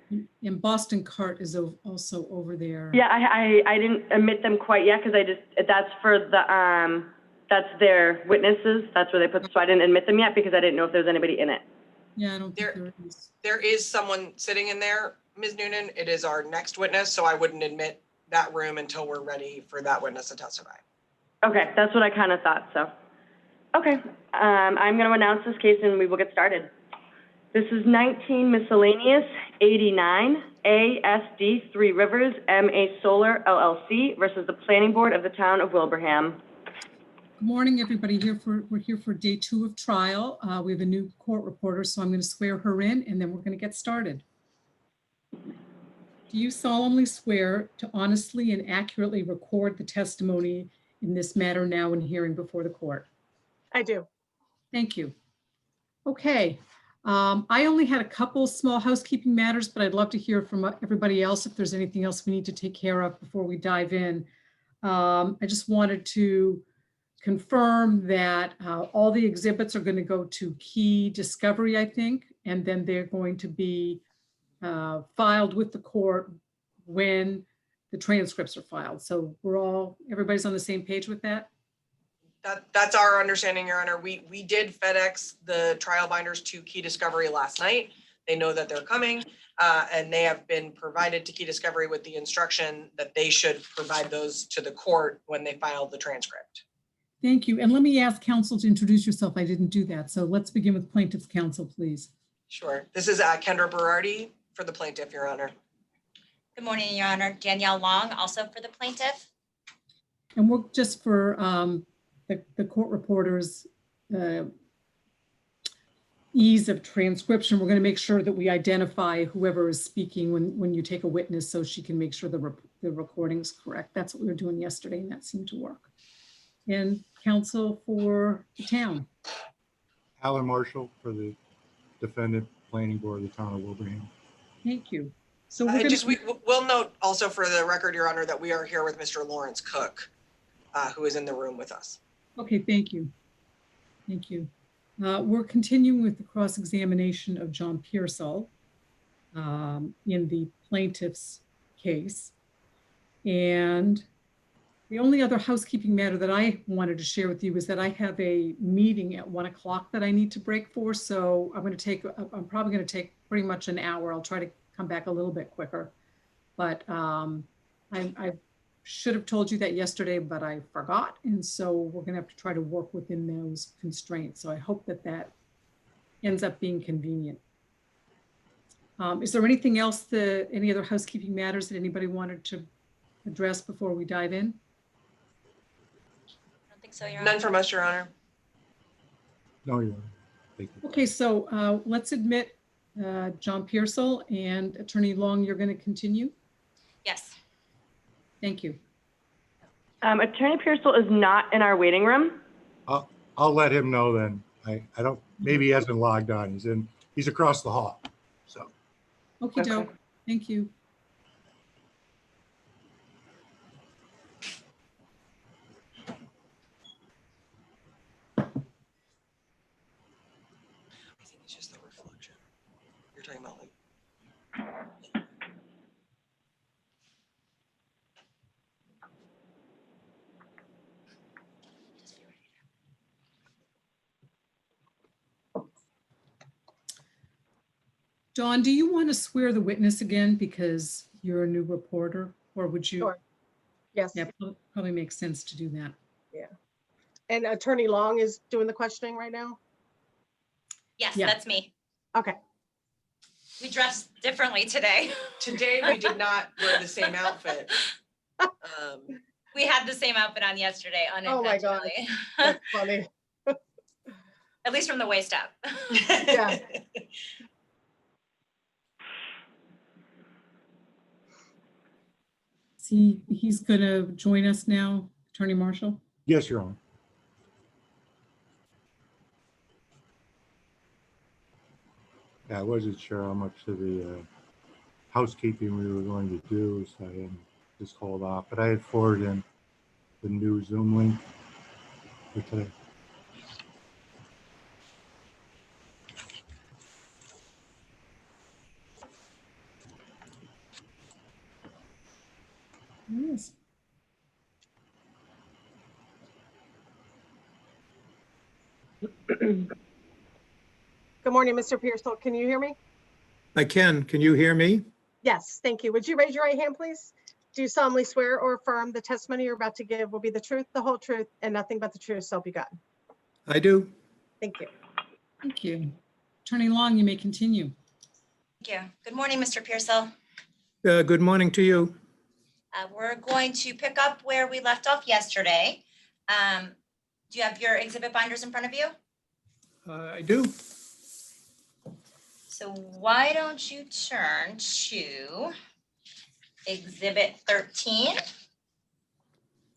And Boston Cart is also over there. Yeah, I didn't admit them quite yet because that's for the, that's their witnesses. That's where they put, so I didn't admit them yet because I didn't know if there was anybody in it. Yeah, I don't think there is. There is someone sitting in there, Ms. Noonan. It is our next witness, so I wouldn't admit that room until we're ready for that witness to testify. Okay, that's what I kind of thought, so. Okay, I'm going to announce this case and we will get started. This is 19 miscellaneous 89 ASD 3 Rivers MA Solar LLC versus the Planning Board of the Town of Wilbraham. Good morning, everybody. We're here for day 2 of trial. We have a new court reporter, so I'm going to swear her in and then we're going to get started. Do you solemnly swear to honestly and accurately record the testimony in this matter now and hearing before the court? I do. Thank you. Okay. I only had a couple small housekeeping matters, but I'd love to hear from everybody else if there's anything else we need to take care of before we dive in. I just wanted to confirm that all the exhibits are going to go to key discovery, I think, and then they're going to be filed with the court when the transcripts are filed. So everybody's on the same page with that? That's our understanding, Your Honor. We did FedEx the trial binders to Key Discovery last night. They know that they're coming, and they have been provided to Key Discovery with the instruction that they should provide those to the court when they file the transcript. Thank you. And let me ask counsel to introduce yourself. I didn't do that. So let's begin with plaintiff's counsel, please. Sure. This is Kendra Berardi for the plaintiff, Your Honor. Good morning, Your Honor. Danielle Long, also for the plaintiff. And we're just for the court reporters' ease of transcription, we're going to make sure that we identify whoever is speaking when you take a witness so she can make sure the recording's correct. That's what we were doing yesterday, and that seemed to work. And counsel for the town. Alan Marshall for the defendant, Planning Board of the Town of Wilbraham. Thank you. So we'll note also for the record, Your Honor, that we are here with Mr. Lawrence Cook, who is in the room with us. Okay, thank you. Thank you. We're continuing with the cross-examination of John Pearsall in the plaintiff's case. And the only other housekeeping matter that I wanted to share with you is that I have a meeting at 1 o'clock that I need to break for. So I'm probably going to take pretty much an hour. I'll try to come back a little bit quicker. But I should have told you that yesterday, but I forgot. And so we're going to have to try to work within those constraints. So I hope that ends up being convenient. Is there anything else, any other housekeeping matters that anybody wanted to address before we dive in? I don't think so, Your Honor. None from us, Your Honor. No, Your Honor. Thank you. Okay, so let's admit John Pearsall, and Attorney Long, you're going to continue? Yes. Thank you. Attorney Pearsall is not in our waiting room. I'll let him know then. I don't, maybe he hasn't logged on. He's across the hall. So. Okay, doke. Thank you. I think it's just the reflection. You're talking about like. Dawn, do you want to swear the witness again because you're a new reporter, or would you? Sure. Yes. Yeah, probably makes sense to do that. Yeah. And Attorney Long is doing the questioning right now? Yes, Yeah. That's me. Okay. We dressed differently today. Today we did not wear the same outfit. We had the same outfit on yesterday, Oh my God. unintentionally. That's funny. At least from the waist up. Yeah. He's going to join us now, Attorney Marshall? Yes, Your Honor. Yeah, I wasn't sure how much of the housekeeping we were going to do, so I just called off. But I had forwarded in the new Zoom link for today. Yes. Good morning, Mr. Pearsall. Can you hear me? I can. Can you hear me? Yes, thank you. Would you raise your right hand, please? Do you solemnly swear or affirm the testimony you're about to give will be the truth, the whole truth, and nothing but the truth, so be God? I do. Thank you. Thank you. Attorney Long, you may continue. Thank you. Good morning, Mr. Pearsall. Good morning to you. We're going to pick up where we left off yesterday. Do you have your exhibit binders in front of you? I do. So why don't you turn to Exhibit 13,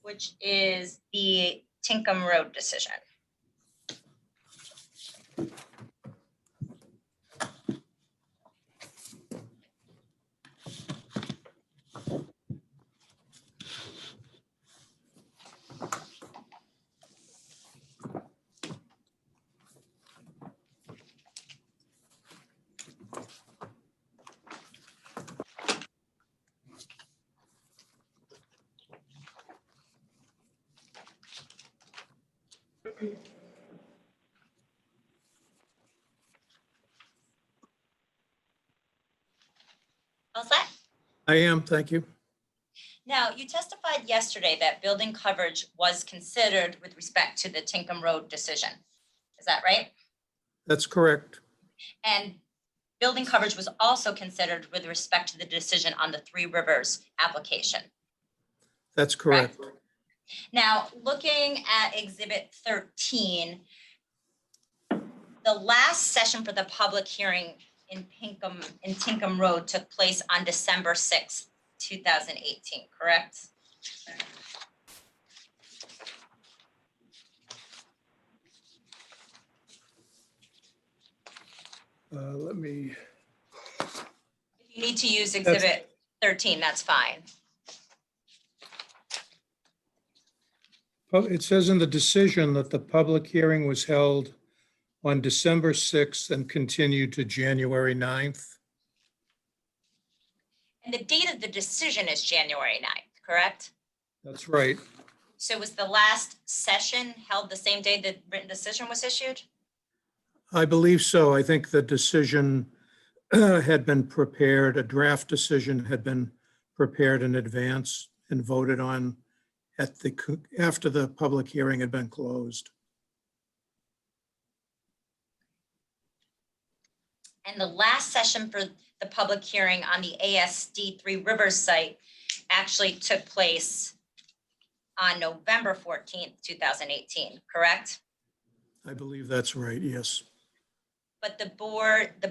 which is the Tinkham Road decision. All set? I am. Thank you. Now, you testified yesterday that building coverage was considered with respect to the Tinkham Road decision. Is that right? That's correct. And building coverage was also considered with respect to the decision on the Three Rivers application. That's correct. Now, looking at Exhibit 13, the last session for the public hearing in Tinkham Road took place on December 6th, 2018, correct? Let me. If you need to use Exhibit 13, that's fine. It says in the decision that the public hearing was held on December 6th and continued to January 9th. And the date of the decision is January 9th, correct? That's right. So was the last session held the same day the written decision was issued? I believe so. I think the decision had been prepared, a draft decision had been prepared in advance and voted on after the public hearing had been closed. And the last session for the public hearing on the ASD Three Rivers site actually took place on November 14th, 2018, correct? I believe that's right, yes. But the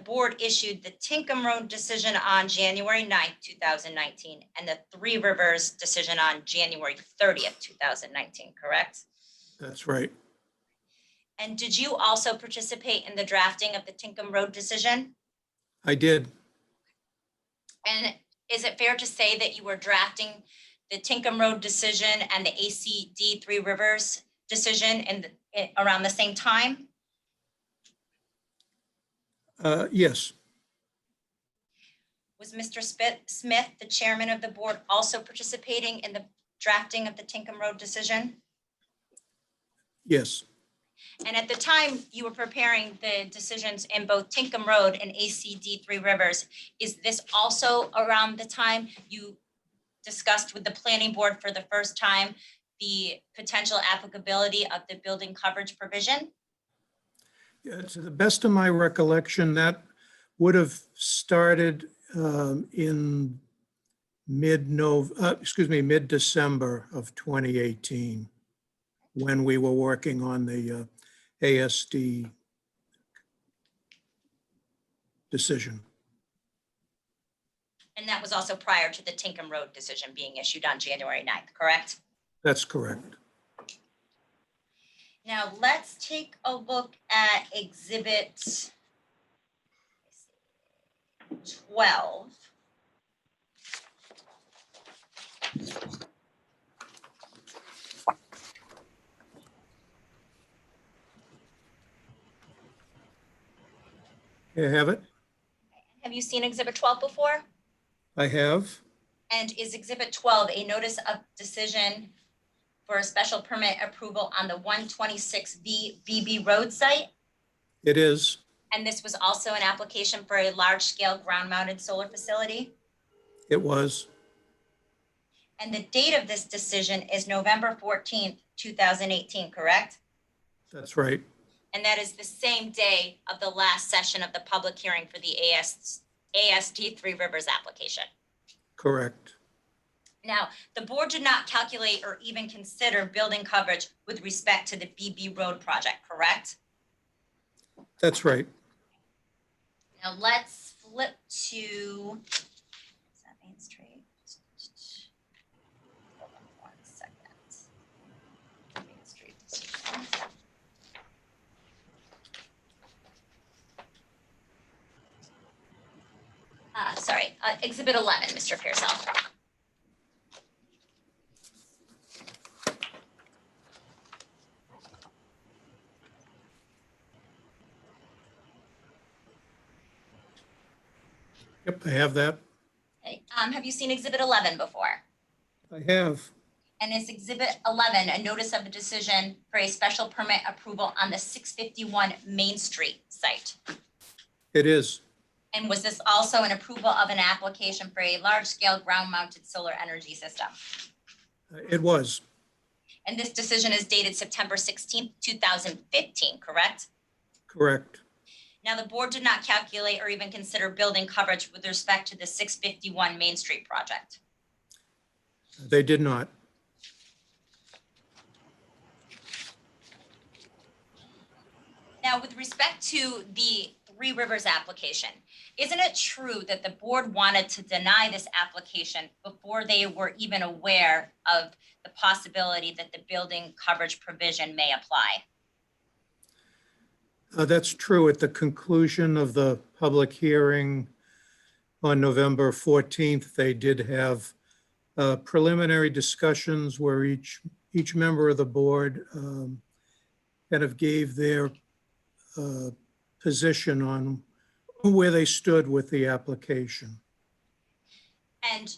board issued the Tinkham Road decision on January 9th, 2019, and the Three Rivers decision on January 30th, 2019, correct? That's right. And did you also participate in the drafting of the Tinkham Road decision? I did. And is it fair to say that you were drafting the Tinkham Road decision and the ASD Three Rivers decision around the same time? Yes, Was Mr. Smith, the chairman of the board, also participating in the drafting of the Tinkham Road decision? yes, And at the time you were preparing the decisions in both Tinkham Road and ASD Three Rivers, is this also around the time you discussed with the planning board for the first time the potential applicability of the building coverage provision? Yeah, to the best of my recollection, that would have started in mid-December of 2018, when we were working on the ASD decision. And that was also prior to the Tinkham Road decision being issued on January 9th, correct? That's correct. Now let's take a look at Exhibit 12. You have it? Have you seen Exhibit 12 before? I have. And is Exhibit 12 a notice of decision for a special permit approval on the 126V BB Road site? It is. And this was also an application for a large-scale ground-mounted solar facility? It was. And the date of this decision is November 14th, 2018, correct? That's right. And that is the same day of the last session of the public hearing for the ASD Three Rivers application. Correct. Now, the board did not calculate or even consider building coverage with respect to the BB Road project, correct? That's right. Now let's flip to, is that Main Street? Hold on 1 second. Main Street decision. Sorry, Exhibit 11, Mr. Pearsall. Yep, I have that. Okay, have you seen Exhibit 11 before? I have. And is Exhibit 11 a notice of a decision for a special permit approval on the 651 Main Street site? It is. And was this also an approval of an application for a large-scale ground-mounted solar energy system? It was. And this decision is dated September 16th, 2015, correct? Correct. Now, the board did not calculate or even consider building coverage with respect to the 651 Main Street project. They did not. Now, with respect to the Three Rivers application, isn't it true that the board wanted to deny this application before they were even aware of the possibility that the building coverage provision may apply? That's true. At the conclusion of the public hearing on November 14th, they did have preliminary discussions where each member of the board kind of gave their position on where they stood with the application. And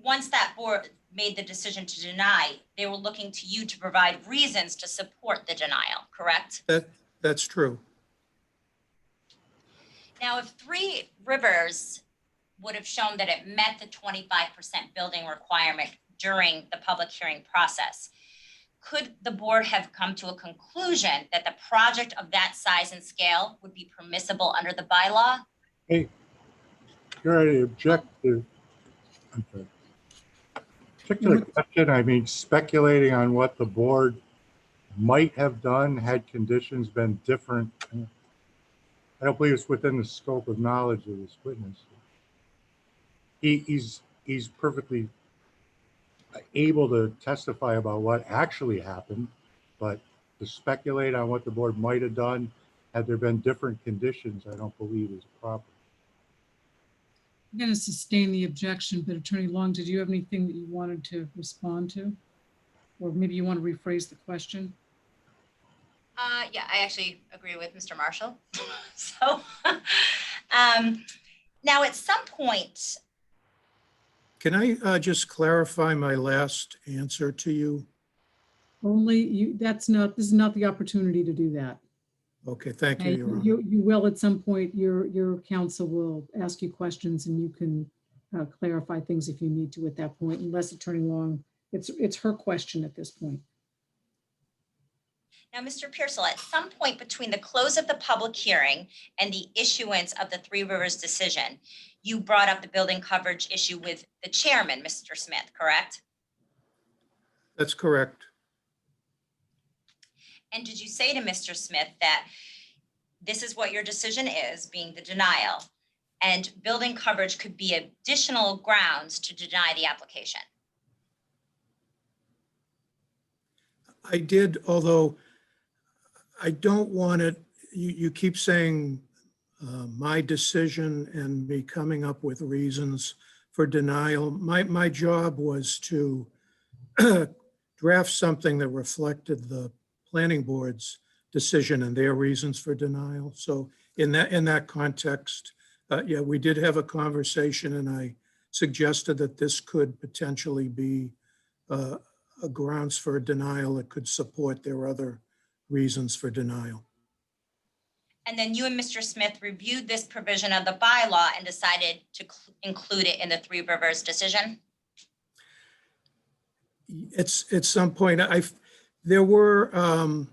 once that board made the decision to deny, they were looking to you to provide reasons to support the denial, correct? That's true. Now, if Three Rivers would have shown that it met the 25% building requirement during the public hearing process, could the board have come to a conclusion that the project of that size and scale would be permissible under the bylaw? Hey, you already object to, I'm sorry. Object to the question, I mean, speculating on what the board might have done had conditions been different. I don't believe it's within the scope of knowledge of this witness. He's perfectly able to testify about what actually happened, but to speculate on what the board might have done had there been different conditions, I don't believe is proper. I'm going to sustain the objection, but Attorney Long, did you have anything that you wanted to respond to? Or maybe you want to rephrase the question? Yeah, I actually agree with Mr. Marshall. So now at some point, Can I just clarify my last answer to you? Only you, this is not the opportunity to do that. Okay, thank you, And Your Honor. you will at some point, your counsel will ask you questions and you can clarify things if you need to at that point, unless Attorney Long, it's her question at this point. now, Mr. Pearsall, at some point between the close of the public hearing and the issuance of the Three Rivers decision, you brought up the building coverage issue with the chairman, Mr. Smith, correct? That's correct. And did you say to Mr. Smith that this is what your decision is, being the denial, and building coverage could be additional grounds to deny the application? I did, although I don't want it, you keep saying my decision and me coming up with reasons for denial. My job was to draft something that reflected the planning board's decision and their reasons for denial. So in that context, yeah, we did have a conversation and I suggested that this could potentially be a grounds for a denial that could support their other reasons for denial. And then you and Mr. Smith reviewed this provision of the bylaw and decided to include it in the Three Rivers decision? It's at some point, there were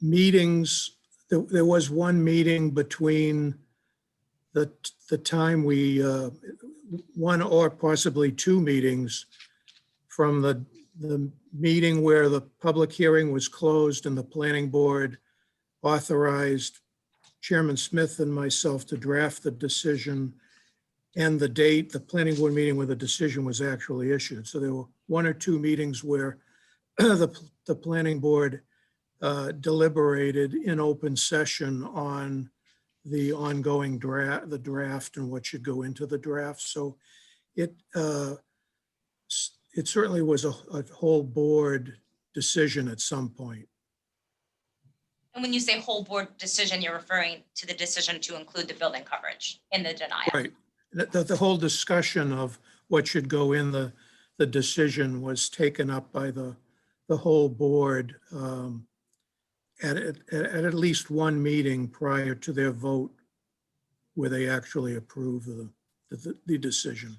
meetings, there was one meeting between the time we, one or possibly two meetings from the meeting where the public hearing was closed and the planning board authorized Chairman Smith and myself to draft the decision and the date, the planning board meeting where the decision was actually issued. So there were one or two meetings where the planning board deliberated in open session on the ongoing draft, the draft and what should go into the draft. So it certainly was a whole board decision at some point. And when you say whole board decision, you're referring to the decision to include the building coverage in the denial? Right. The whole discussion of what should go in the decision was taken up by the whole board at least one meeting prior to their vote where they actually approved the decision.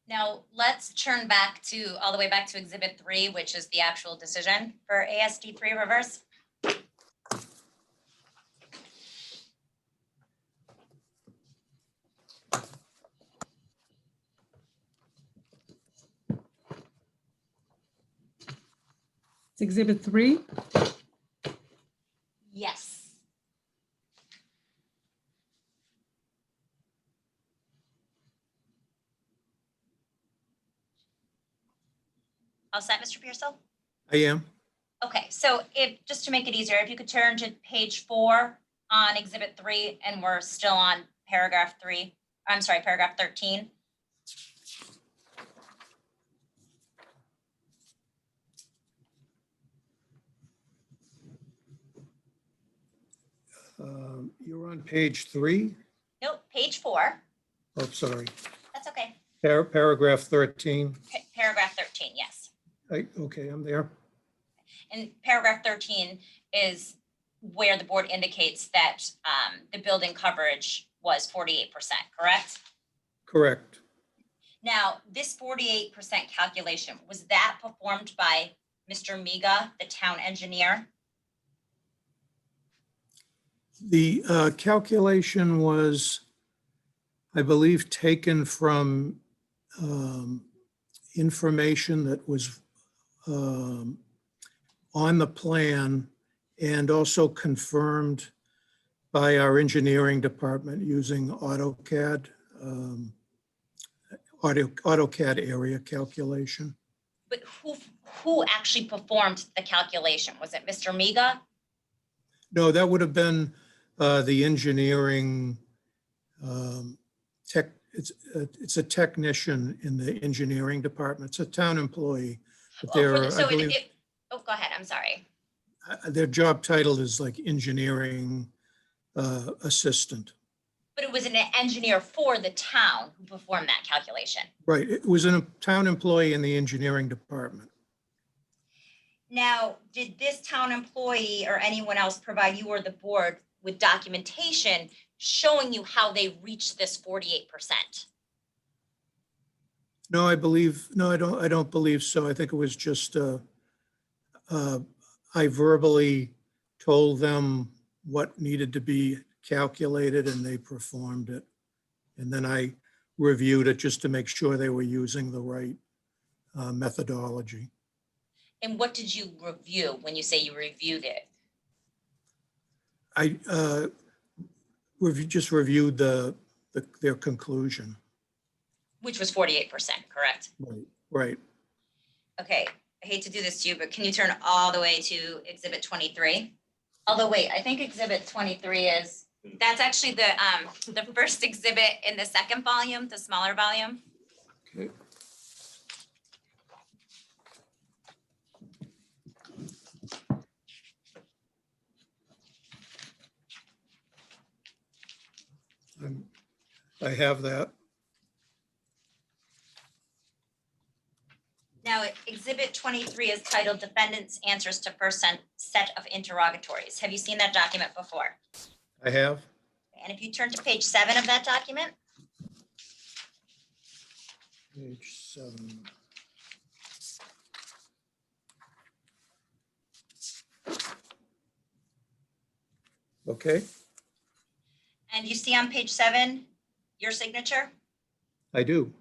Now, let's turn back to, all the way back to Exhibit 3, which is the actual decision for ASD 3 Rivers. It's Exhibit 3. Yes. All set, Mr. Pearsall? I am. Okay, so just to make it easier, if you could turn to page 4 on Exhibit 3, and we're still on paragraph 3, I'm sorry, paragraph 13. You're on page 3. Nope, page 4. Oh, sorry. That's okay. Paragraph 13. Paragraph 13, yes. Okay, I'm there. And paragraph 13 is where the board indicates that the building coverage was 48%, correct? Correct. Now, this 48% calculation, was that performed by Mr. Miga, the town engineer? The calculation was, I believe, taken from information that was on the plan and also confirmed by our engineering department using AutoCAD, AutoCAD area calculation. But who actually performed the calculation? Was it Mr. Miga? No, that would have been the engineering tech. It's a technician in the engineering department. It's a town employee. But So oh, go ahead, I'm sorry. Their job title is like engineering assistant. But it was an engineer for the town who performed that calculation. Right. It was a town employee in the engineering department. Now, did this town employee or anyone else provide you or the board with documentation showing you how they reached this 48%? No, I don't believe so. I think it was just, I verbally told them what needed to be calculated and they performed it. And then I reviewed it just to make sure they were using the right methodology. And what did you review when you say you reviewed it? I just reviewed their conclusion. Which was 48%, correct? Right. Okay, I hate to do this to you, but can you turn all the way to Exhibit 23? Although wait, I think Exhibit 23 that's actually the first exhibit in the second volume, the smaller volume. Okay. I have that. Now, Exhibit 23 is titled Defendant's Answers to First Set of Interrogatories. Have you seen that document before? I have. And if you turn to page 7 of that document, Page 7. Okay, and you see on page 7, your signature? I do.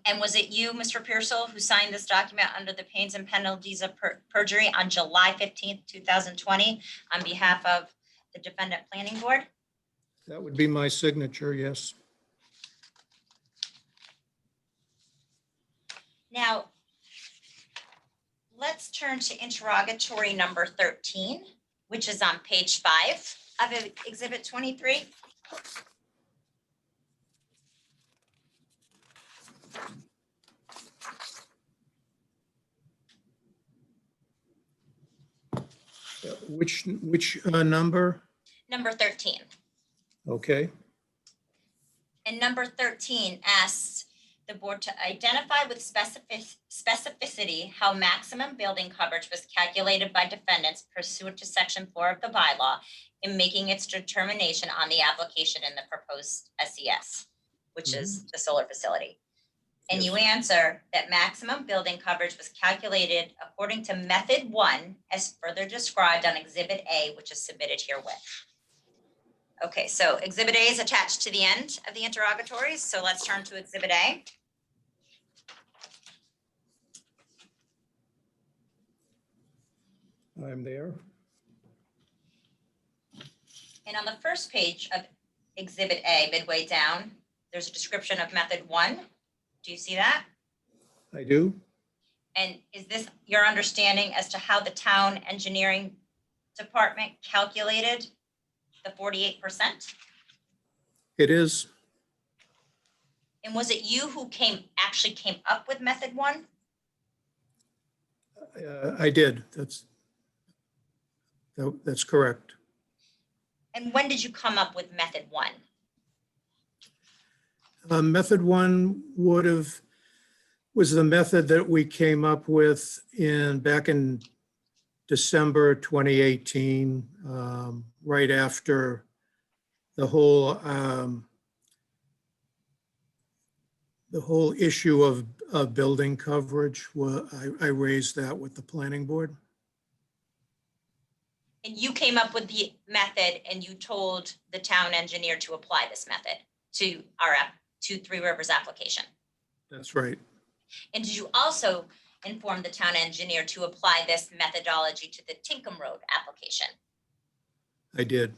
And was it you, Mr. Pearsall, who signed this document under the pains and penalties of perjury on July 15th, 2020 on behalf of the defendant planning board? That would be my signature, yes. Now, let's turn to interrogatory number 13, which is on page 5 of Exhibit 23. Which number? Number 13. Okay, And number 13 asks the board to identify with specificity how maximum building coverage was calculated by defendants pursuant to section 4 of the bylaw in making its determination on the application in the proposed SES, which is the solar facility. And you answer that maximum building coverage was calculated according to method 1 as further described on Exhibit A, which is submitted herewith. Okay, so Exhibit A is attached to the end of the interrogatories. So let's turn to Exhibit A. I'm there. And on the first page of Exhibit A, midway down, there's a description of method 1. Do you see that? I do. And is this your understanding as to how the town engineering department calculated the 48%? It is. And was it you who actually came up with method 1? I did. That's correct. And when did you come up with method 1? Method 1 was the method that we came up with back in December 2018, right after the whole issue of building coverage. I raised that with the planning board. And you came up with the method and you told the town engineer to apply this method to to Three Rivers application. That's right. And did you also inform the town engineer to apply this methodology to the Tinkham Road application? I did.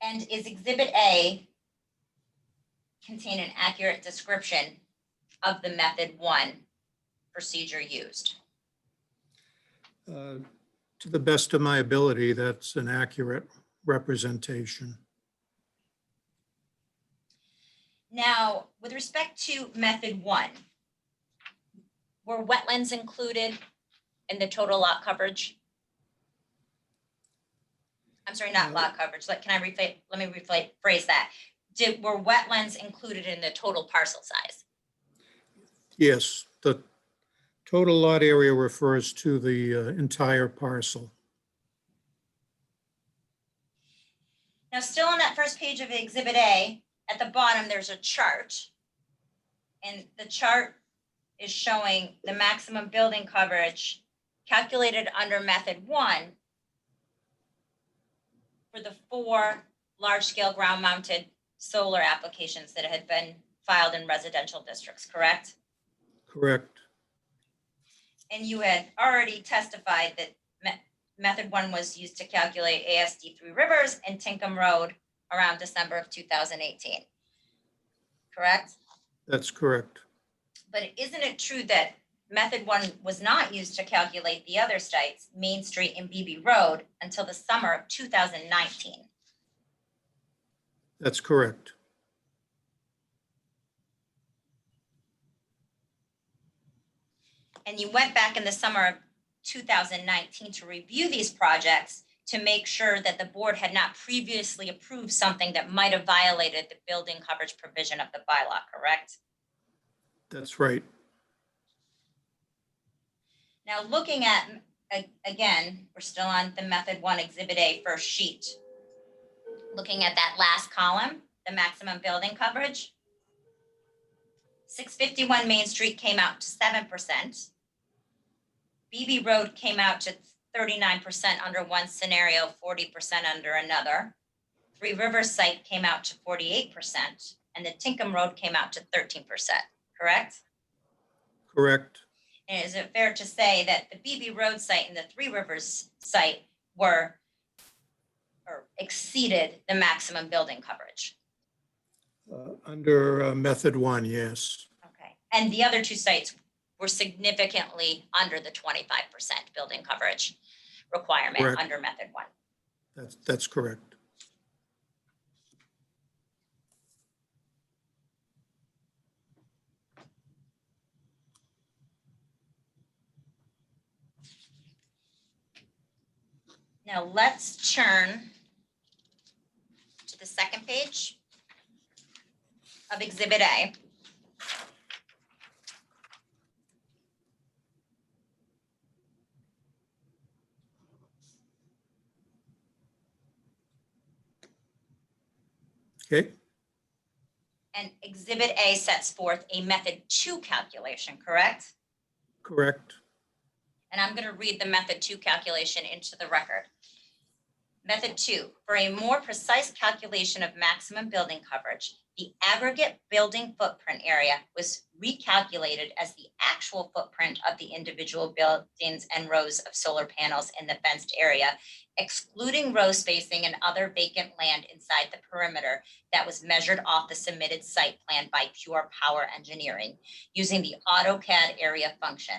And is Exhibit A contain an accurate description of the method 1 procedure used? To the best of my ability, that's an accurate representation. Now, with respect to method 1, were wetlands included in the total lot coverage? I'm sorry, not lot coverage. Let me rephrase that. Were wetlands included in the total parcel size? Yes, the total lot area refers to the entire parcel. Now, still on that first page of Exhibit A, at the bottom, there's a chart. And the chart is showing the maximum building coverage calculated under method 1 for the 4 large-scale ground-mounted solar applications that had been filed in residential districts, correct? Correct. And you had already testified that method 1 was used to calculate ASD Three Rivers and Tinkham Road around December of 2018, correct? That's correct. But isn't it true that method 1 was not used to calculate the other sites, Main Street and Beebe Road, until the summer of 2019? That's correct. And you went back in the summer of 2019 to review these projects to make sure that the board had not previously approved something that might have violated the building coverage provision of the bylaw, correct? That's right. Now, looking at, again, we're still on the method 1 exhibit A first sheet. Looking at that last column, the maximum building coverage, 651 Main Street came out to 7%. BB Road came out to 39% under one scenario, 40% under another. Three Rivers site came out to 48%, and the Tinkham Road came out to 13%, correct? Correct. And is it fair to say that the BB Road site and the Three Rivers site were or exceeded the maximum building coverage? Under method 1, yes. Okay. And the other two sites were significantly under the 25% building coverage requirement Correct. under method 1. That's correct. Now let's turn to the second page of Exhibit A. Okay. And Exhibit A sets forth a method 2 calculation, correct? Correct. And I'm going to read the method 2 calculation into the record. Method 2, for a more precise calculation of maximum building coverage, the aggregate building footprint area was recalculated as the actual footprint of the individual buildings and rows of solar panels in the fenced area, excluding row spacing and other vacant land inside the perimeter that was measured off the submitted site plan by Pure Power Engineering using the AutoCAD area function,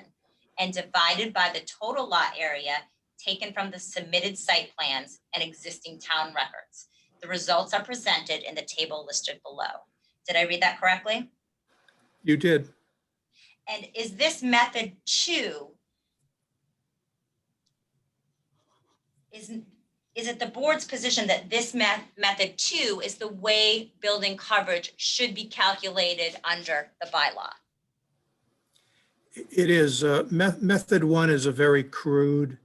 and divided by the total lot area taken from the submitted site plans and existing town records. The results are presented in the table listed below. Did I read that correctly? You did. And is this method 2, is it the board's position that this method 2 is the way building coverage should be calculated under the bylaw? It is. Method 1 is a very crude,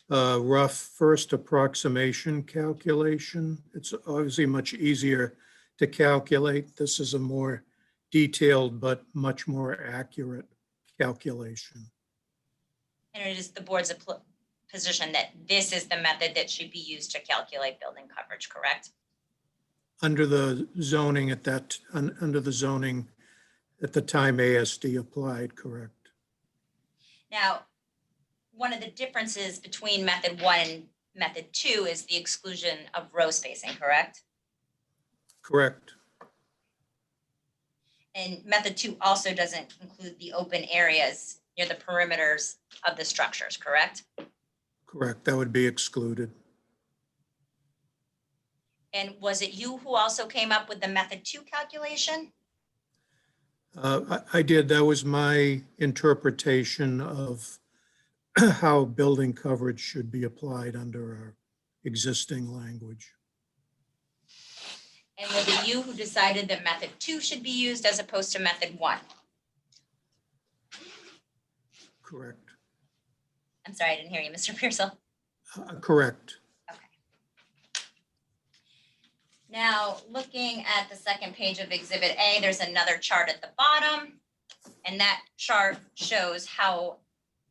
rough first approximation calculation. It's obviously much easier to calculate. This is a more detailed but much more accurate calculation. And it is the board's position that this is the method that should be used to calculate building coverage, correct? Under the zoning at that, under the zoning at the time ASD applied, correct? Now, one of the differences between method 1 and method 2 is the exclusion of row spacing, correct? Correct. And method 2 also doesn't include the open areas near the perimeters of the structures, correct? Correct. That would be excluded. And was it you who also came up with the method 2 calculation? I did. That was my interpretation of how building coverage should be applied under our existing language. And was it you who decided that method 2 should be used as opposed to method 1? Correct. I'm sorry, I didn't hear you, Mr. Pearsall. Correct. Now, looking at the second page of Exhibit A, there's another chart at the bottom, and that chart shows how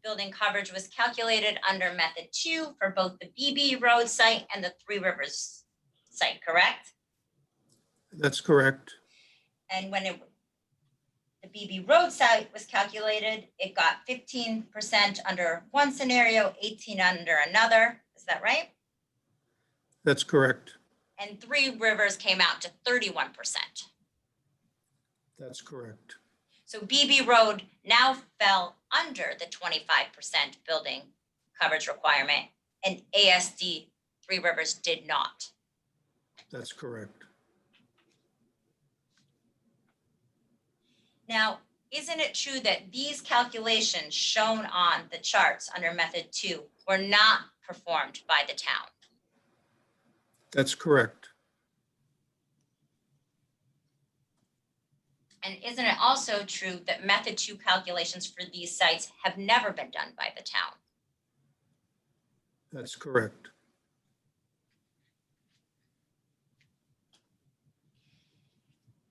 building coverage was calculated under method 2 for both the BB Road site and the Three Rivers site, correct? That's correct. And when the BB Road site was calculated, it got 15% under one scenario, 18 under another. Is that right? That's correct. And Three Rivers came out to 31%. That's correct. So BB Road now fell under the 25% building coverage requirement, and ASD Three Rivers did not. That's correct. Now, isn't it true that these calculations shown on the charts under method 2 were not performed by the town? That's correct. And isn't it also true that method 2 calculations for these sites have never been done by the town? That's correct.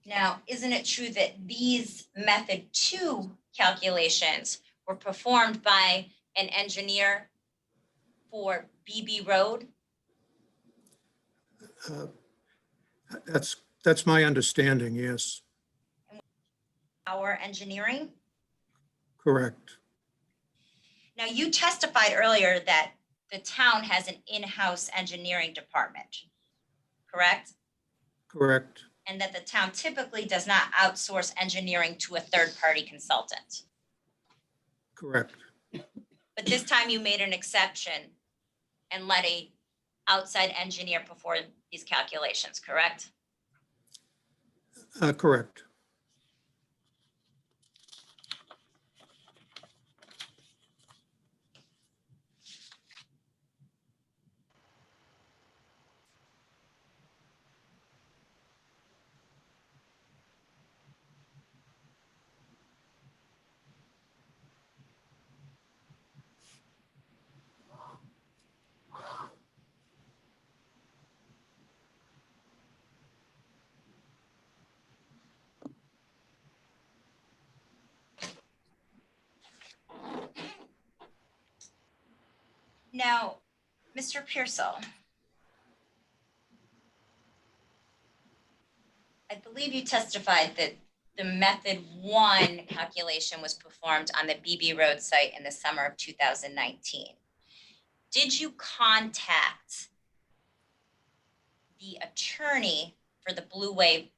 Now, isn't it true that these method 2 calculations were performed by an engineer for BB Road? Uh, That's my understanding, yes, Our engineering? correct. Now, you testified earlier that the town has an in-house engineering department, correct? Correct. And that the town typically does not outsource engineering to a third-party consultant. Correct. But this time you made an exception and let a outside engineer perform these calculations, correct? Correct. Now, Mr. Pearsall, I believe you testified that the method 1 calculation was performed on the BB Road site in the summer of 2019. Did you contact the attorney for the Blue Wave,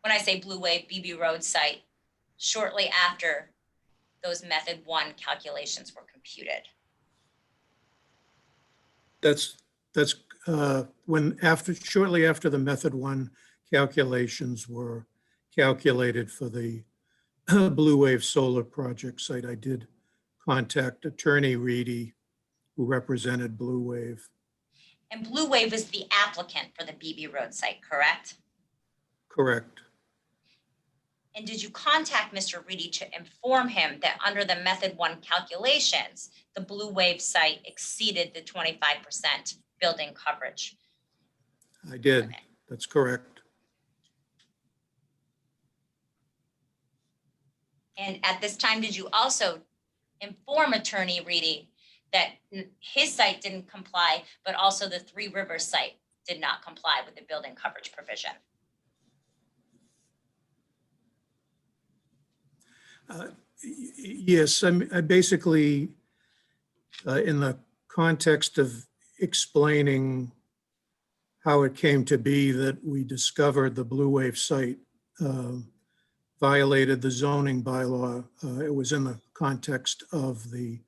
when I say Blue Wave BB Road site, shortly after those method 1 calculations were computed? That's shortly after the method 1 calculations were calculated for the Blue Wave Solar Project site, I did contact Attorney Reedy, who represented Blue Wave. And Blue Wave is the applicant for the BB Road site, correct? Correct. And did you contact Mr. Reedy to inform him that under the method 1 calculations, the Blue Wave site exceeded the 25% building coverage? I did. limit? That's correct. And at this time, did you also inform Attorney Reedy that his site didn't comply, but also the Three Rivers site did not comply with the building coverage provision? Yes, I basically, in the context of explaining how it came to be that we discovered the Blue Wave site violated the zoning bylaw. It was in the context of the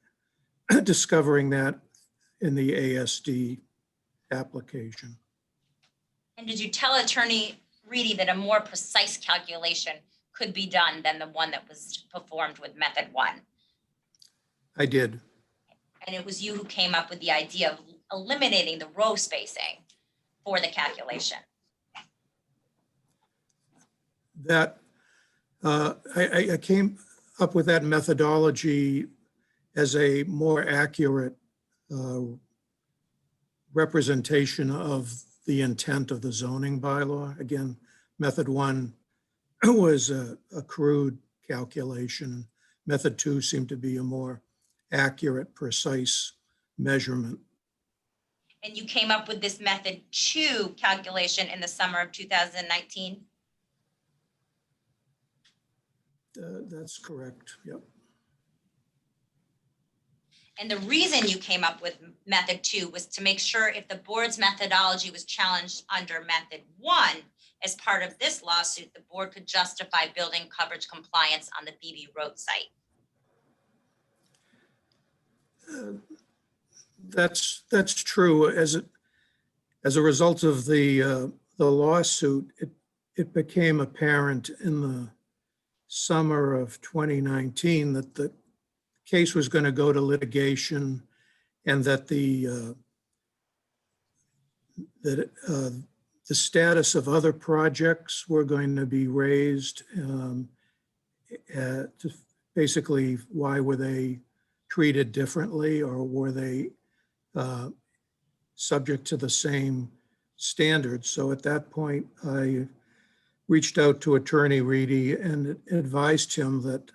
discovering that in the ASD application. And did you tell Attorney Reedy that a more precise calculation could be done than the one that was performed with method 1? I did. And it was you who came up with the idea of eliminating the row spacing for the calculation? That I came up with that methodology as a more accurate representation of the intent of the zoning bylaw. Again, method 1 was a crude calculation. Method 2 seemed to be a more accurate, precise measurement. And you came up with this method 2 calculation in the summer of 2019? That's correct. Yep. And the reason you came up with method 2 was to make sure if the board's methodology was challenged under method 1, as part of this lawsuit, the board could justify building coverage compliance on the BB Road site. That's true. As a result of the lawsuit, it became apparent in the summer of 2019 that the case was going to go to litigation and that the that the status of other projects were going to be raised. Basically, why were they treated differently, or were they subject to the same standards? So at that point, I reached out to Attorney Reedy and advised him that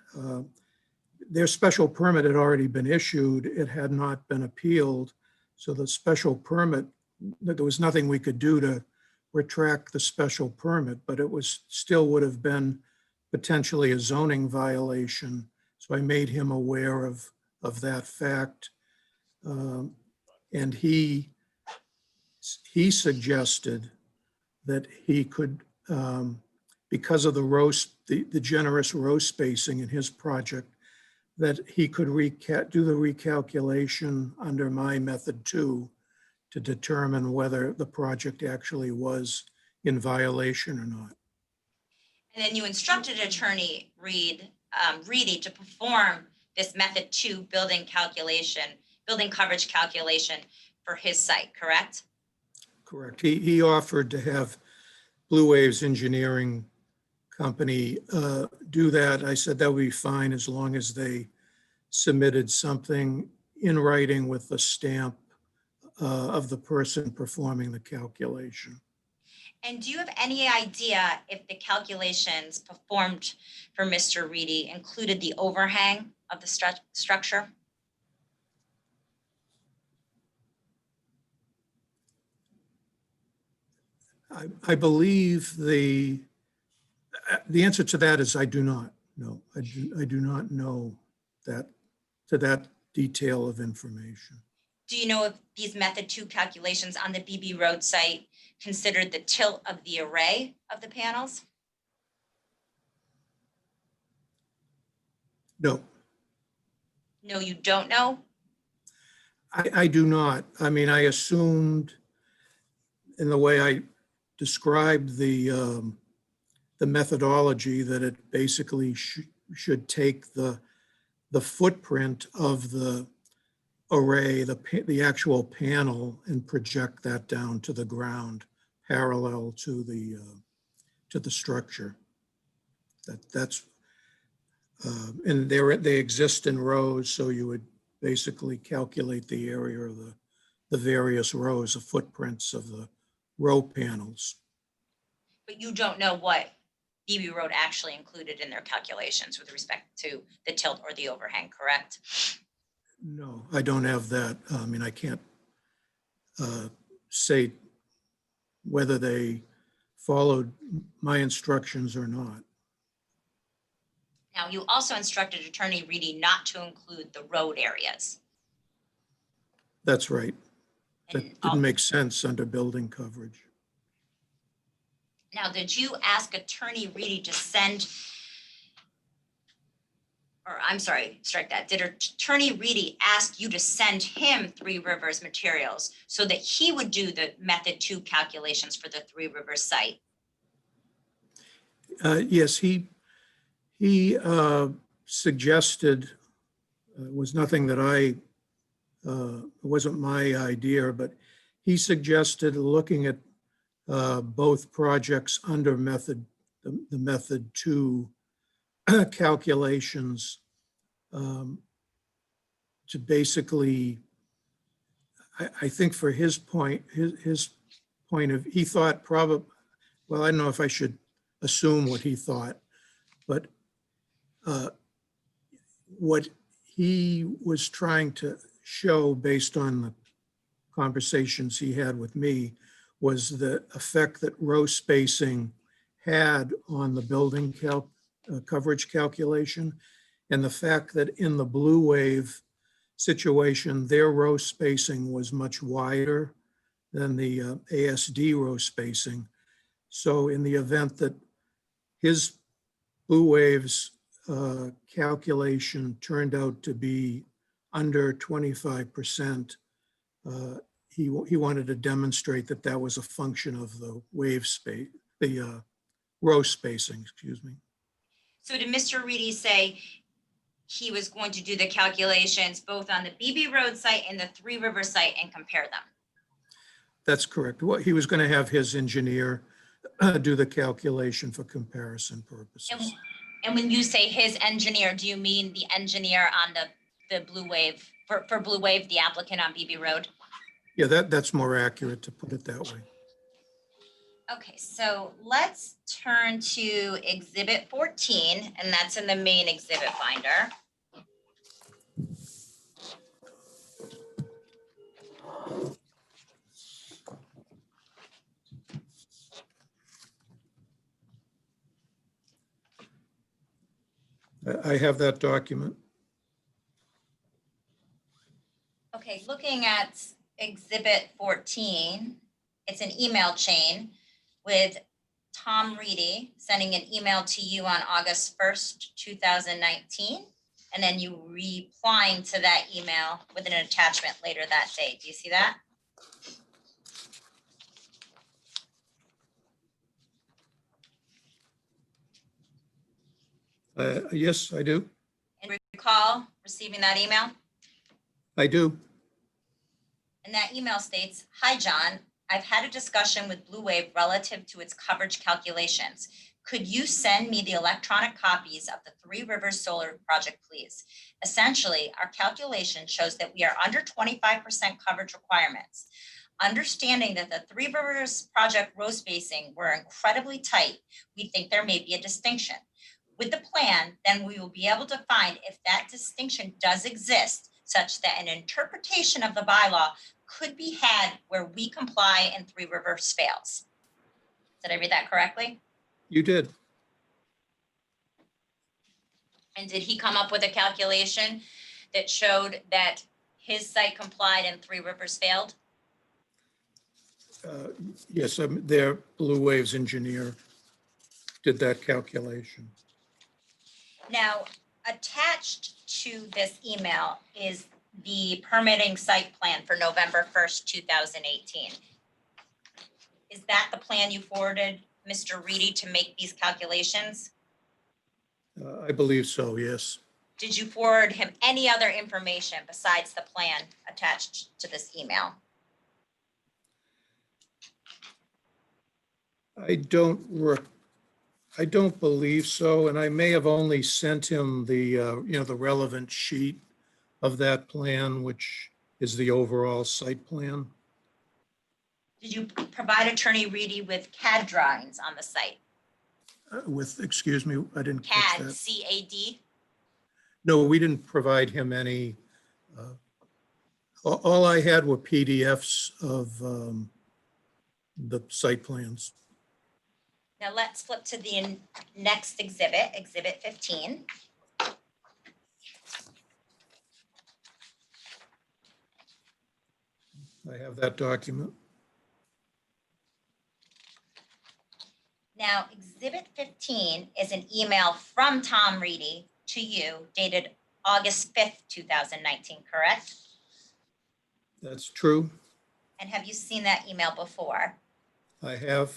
their special permit had already been issued. It had not been appealed. So the special permit, there was nothing we could do to retract the special permit, but it was still would have been potentially a zoning violation. So I made him aware of that fact. And he suggested that he could, because of the generous row spacing in his project, that he could do the recalculation under my method 2 to determine whether the project actually was in violation or not. And then you instructed Attorney Reedy to perform this method 2 building coverage calculation for his site, correct? Correct. He offered to have Blue Waves Engineering Company do that. I said that would be fine as long as they submitted something in writing with the stamp of the person performing the calculation. And do you have any idea if the calculations performed for Mr. Reedy included the overhang of the structure? I believe the answer to that is I do not know. I do not know that to that detail of information. Do you know if these method 2 calculations on the BB Road site considered the tilt of the array of the panels? No, No, you don't know? I do not. I mean, I assumed in the way I described the methodology that it basically should take the footprint of the array, the actual panel, and project that down to the ground parallel to the structure. That's and they exist in rows, so you would basically calculate the area of the various rows of footprints of the row panels. But you don't know what BB Road actually included in their calculations with respect to the tilt or the overhang, correct? No, I don't have that. I mean, I can't say whether they followed my instructions or not. Now, you also instructed Attorney Reedy not to include the road areas. That's right. That And didn't make sense under building coverage. now, did you ask Attorney Reedy to send, or I'm sorry, strike that. Did Attorney Reedy ask you to send him Three Rivers materials so that he would do the method 2 calculations for the Three Rivers site? Yes, he suggested, was nothing that it wasn't my idea, but he suggested looking at both projects under the method 2 calculations to basically, I think for his point of, he thought probably, well, I don't know if I should assume what he thought, but what he was trying to show based on the conversations he had with me was the effect that row spacing had on the building coverage calculation, and the fact that in the Blue Wave situation, their row spacing was much wider than the ASD row spacing. So in the event that his Blue Waves calculation turned out to be under 25%, he wanted to demonstrate that that was a function of the wave space, the row spacing, excuse me. So did Mr. Reedy say he was going to do the calculations both on the BB Road site and the Three Rivers site and compare them? That's correct. What, he was going to have his engineer do the calculation for comparison purposes. And when you say his engineer, do you mean the engineer on the Blue Wave, for Blue Wave, the applicant on BB Road? Yeah, that's more accurate to put it that way. Okay, so let's turn to Exhibit 14, and that's in the main exhibit binder. I have that document. Okay, looking at Exhibit 14, it's an email chain with Tom Reedy sending an email to you on August 1st, 2019, and then you replying to that email with an attachment later that day. Do you see that? Yes, I do. And recall receiving that email? I do. And that email states, "Hi, John. I've had a discussion with Blue Wave relative to its coverage calculations. Could you send me the electronic copies of the Three Rivers Solar project, please? Essentially, our calculation shows that we are under 25% coverage requirements. Understanding that the Three Rivers project row spacing were incredibly tight, we think there may be a distinction. With the plan, then we will be able to find if that distinction does exist, such that an interpretation of the bylaw could be had where we comply and Three Rivers fails." Did I read that correctly? You did. And did he come up with a calculation that showed that his site complied and Three Rivers failed? Yes, their Blue Waves engineer did that calculation. Now, attached to this email is the permitting site plan for November 1st, 2018. Is that the plan you forwarded Mr. Reedy to make these calculations? I believe so, yes. Did you forward him any other information besides the plan attached to this email? I don't believe so, and I may have only sent him the, the relevant sheet of that plan, which is the overall site plan. Did you provide Attorney Reedy with CAD drawings on the site? Excuse me, I didn't catch CAD, that. C-A-D? No, we didn't provide him any. All I had were PDFs of the site plans. Now let's flip to the next exhibit, Exhibit 15. I have that document. Now, Exhibit 15 is an email from Tom Reedy to you dated August 5th, 2019, correct? That's true. And have you seen that email before? I have.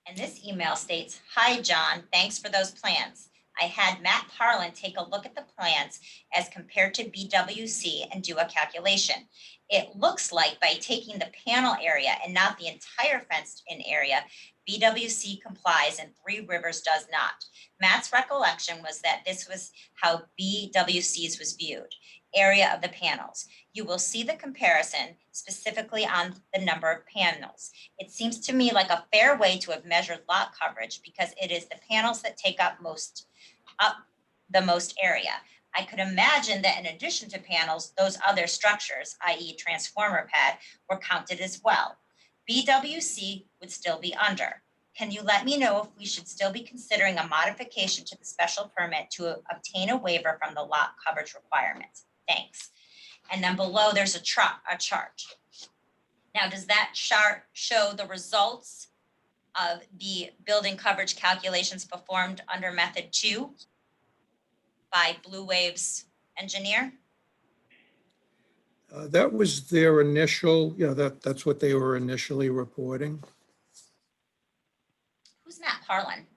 And this email states, "Hi, John, thanks for those plans. I had Matt Parlin take a look at the plans as compared to BWC and do a calculation. It looks like by taking the panel area and not the entire fenced-in area, BWC complies and Three Rivers does not. Matt's recollection was that this was how BWC's was viewed, area of the panels. You will see the comparison specifically on the number of panels. It seems to me like a fair way to have measured lot coverage because it is the panels that take up the most area. I could imagine that in addition to panels, those other structures, i.e. transformer pad, were counted as well. BWC would still be under. Can you let me know if we should still be considering a modification to the special permit to obtain a waiver from the lot coverage requirements? Thanks." And then below there's a chart. Now, does that chart show the results of the building coverage calculations performed under method 2 by Blue Wave's engineer? That was their initial, that's what they were initially reporting. Who's Matt Parlin?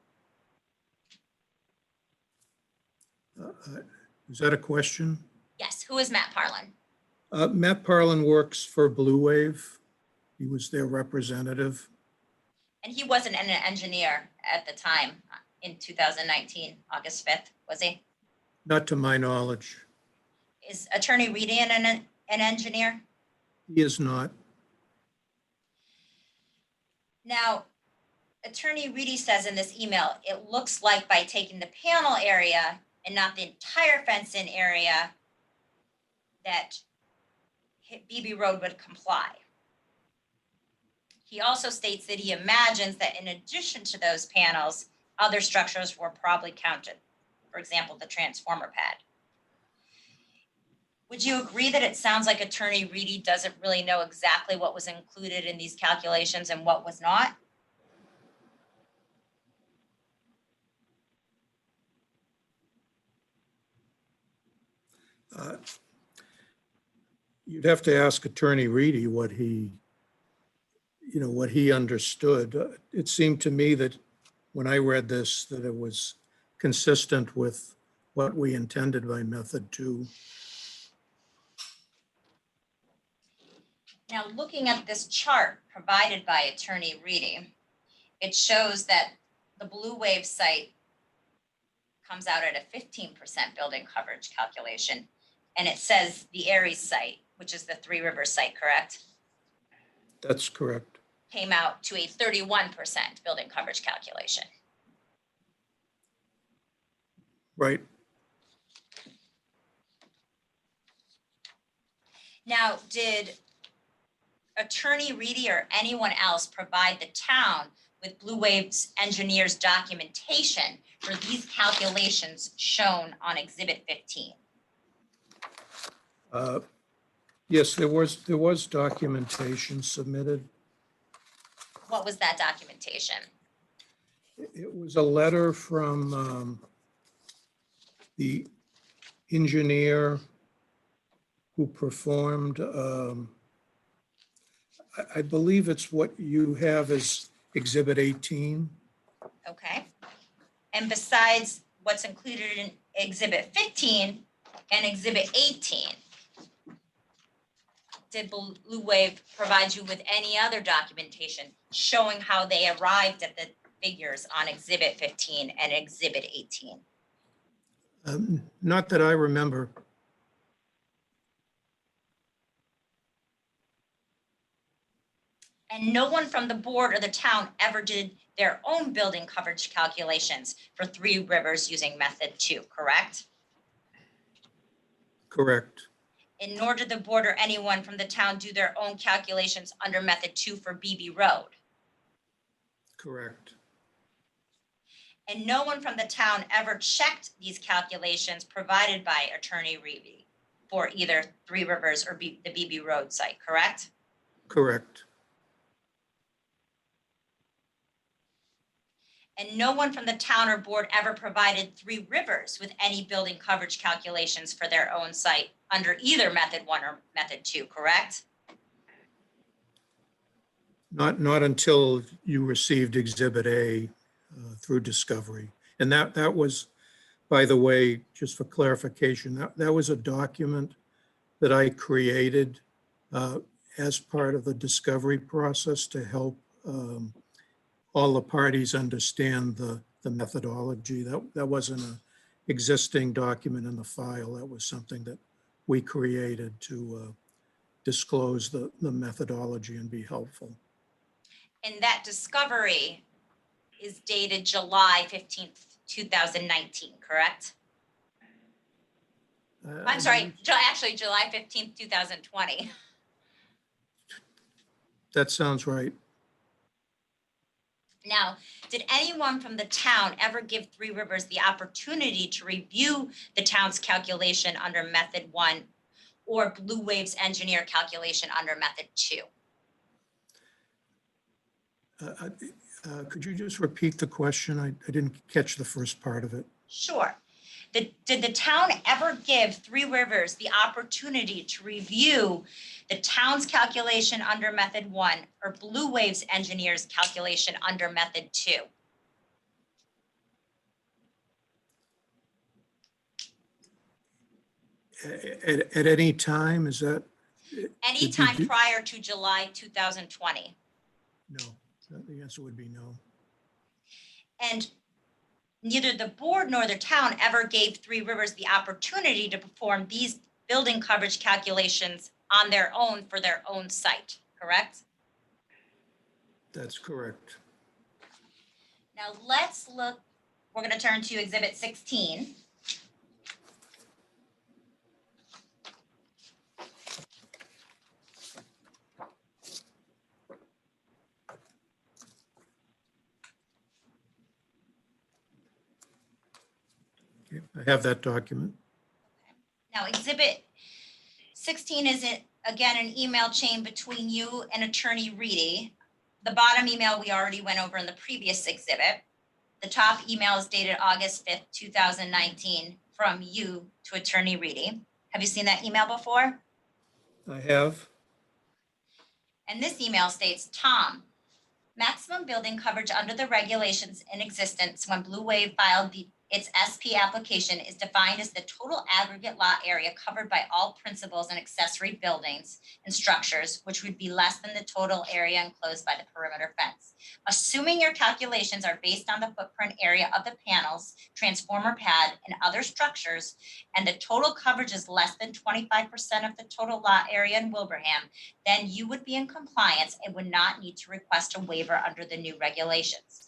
Is that a question? Yes, who is Matt Parlin? Matt Parlin works for Blue Wave. He was their representative. And he wasn't an engineer at the time in 2019, August 5th, was he? Not to my knowledge. Is Attorney Reedy an engineer? He is not. Now, Attorney Reedy says in this email, it looks like by taking the panel area and not the entire fenced-in area, that BB Road would comply. He also states that he imagines that in addition to those panels, other structures were probably counted. For example, the transformer pad. Would you agree that it sounds like Attorney Reedy doesn't really know exactly what was included in these calculations and what was not? You'd have to ask Attorney Reedy what he understood. It seemed to me that when I read this, that it was consistent with what we intended by method 2. Now, looking at this chart provided by Attorney Reedy, it shows that the Blue Wave site comes out at a 15% building coverage calculation. And it says the Aries site, which is the Three Rivers site, correct? That's correct. Came out to a 31% building coverage calculation. Right. Now, did Attorney Reedy or anyone else provide the town with Blue Wave's engineers documentation for these calculations shown on Exhibit 15? Yes, there was documentation submitted. What was that documentation? It was a letter from the engineer who performed, I believe it's what you have as Exhibit 18. Okay. And besides what's included in Exhibit 15 and Exhibit 18, did Blue Wave provide you with any other documentation showing how they arrived at the figures on Exhibit 15 and Exhibit 18? Not that I remember. And no one from the board or the town ever did their own building coverage calculations for Three Rivers using method 2, correct? Correct. And nor did the board or anyone from the town do their own calculations under method 2 for BB Road. Correct. And no one from the town ever checked these calculations provided by Attorney Reedy for either Three Rivers or the BB Road site, correct? Correct. And no one from the town or board ever provided Three Rivers with any building coverage calculations for their own site under either method 1 or method 2, correct? Not until you received Exhibit A through discovery. And that was, by the way, just for clarification, that was a document that I created as part of the discovery process to help all the parties understand the methodology. That wasn't an existing document in the file. That was something that we created to disclose the methodology and be helpful. And that discovery is dated July 15th, 2019, correct? I'm sorry, actually July 15th, 2020. That sounds right. Now, did anyone from the town ever give Three Rivers the opportunity to review the town's calculation under method 1 or Blue Wave's engineer calculation under method 2? Could you just repeat the question? I didn't catch the first part of it. Sure. Did the town ever give Three Rivers the opportunity to review the town's calculation under method 1 or Blue Wave's engineer's calculation under method 2? At any time, is that? Anytime you- prior to July 2020. No, the answer would be no. And neither the board nor the town ever gave Three Rivers the opportunity to perform these building coverage calculations on their own for their own site, correct? That's correct. Now let's look, we're going to turn to Exhibit 16. Okay, I have that document. Now, Exhibit 16 is, again, an email chain between you and Attorney Reedy. The bottom email we already went over in the previous exhibit. The top email is dated August 5th, 2019, from you to Attorney Reedy. Have you seen that email before? I have. And this email states, Tom, maximum building coverage under the regulations in existence when Blue Wave filed its SP application is defined as the total aggregate lot area covered by all principals and accessory buildings and structures, which would be less than the total area enclosed by the perimeter fence. Assuming your calculations are based on the footprint area of the panels, transformer pad, and other structures, and the total coverage is less than 25% of the total lot area in Wilbraham, then you would be in compliance and would not need to request a waiver under the new regulations.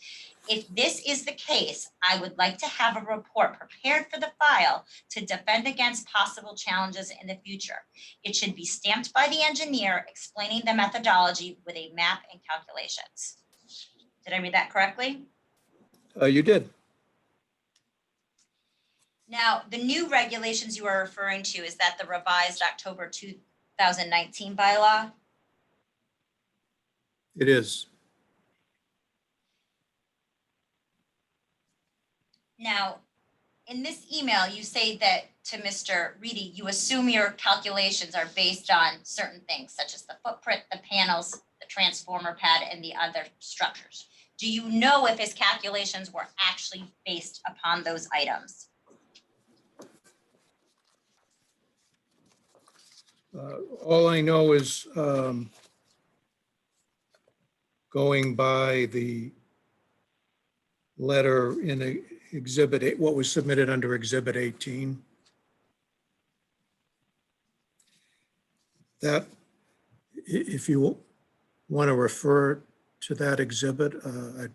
If this is the case, I would like to have a report prepared for the file to defend against possible challenges in the future. It should be stamped by the engineer explaining the methodology with a map and calculations. Did I read that correctly? You did. Now, the new regulations you are referring to, is that the revised October 2019 bylaw? It is. Now, in this email, you say that to Mr. Reedy, you assume your calculations are based on certain things, such as the footprint, the panels, the transformer pad, and the other structures. Do you know if his calculations were actually based upon those items? All I know is going by the letter in Exhibit 8, what was submitted under Exhibit 18. That, if you want to refer to that exhibit, I'd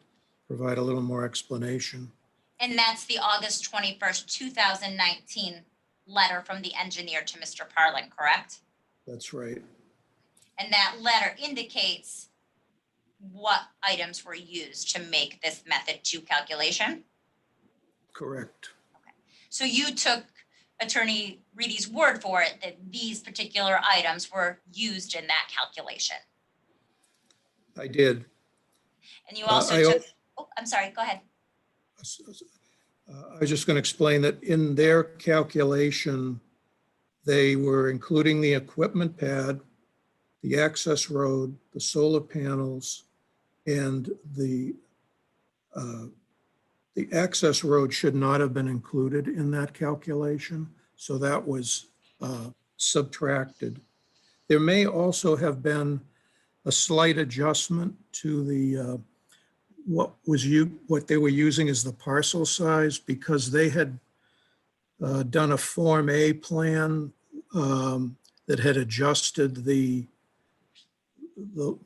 provide a little more explanation. And that's the August 21st, 2019 letter from the engineer to Mr. Parlin, correct? That's right. And that letter indicates what items were used to make this method 2 calculation? Correct. So you took Attorney Reedy's word for it that these particular items were used in that calculation. I did. And you also I took, oh, I'm sorry, go ahead. I was just going to explain that in their calculation, they were including the equipment pad, the access road, the solar panels, and the access road should not have been included in that calculation. So that was subtracted. There may also have been a slight adjustment to the what they were using as the parcel size, because they had done a Form A plan that had adjusted the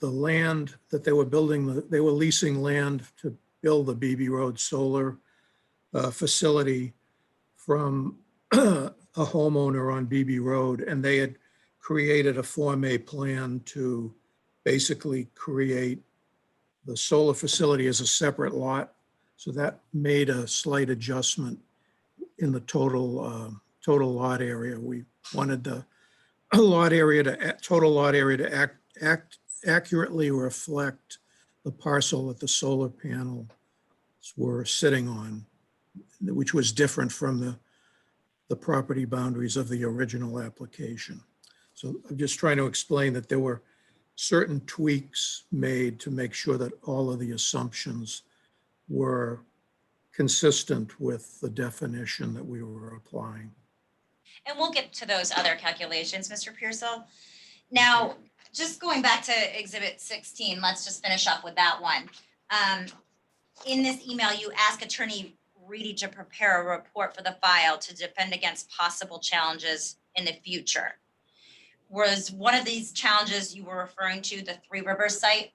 land that they were building. They were leasing land to build the BB Road solar facility from a homeowner on BB Road, and they had created a Form A plan to basically create the solar facility as a separate lot. So that made a slight adjustment in the total lot area. We wanted the total lot area to accurately reflect the parcel that the solar panels were sitting on, which was different from the property boundaries of the original application. So I'm just trying to explain that there were certain tweaks made to make sure that all of the assumptions were consistent with the definition that we were applying. And we'll get to those other calculations, Mr. Pearsall. Now, just going back to Exhibit 16, let's just finish up with that one. In this email, you ask Attorney Reedy to prepare a report for the file to defend against possible challenges in the future. Was one of these challenges you were referring to the Three Rivers site?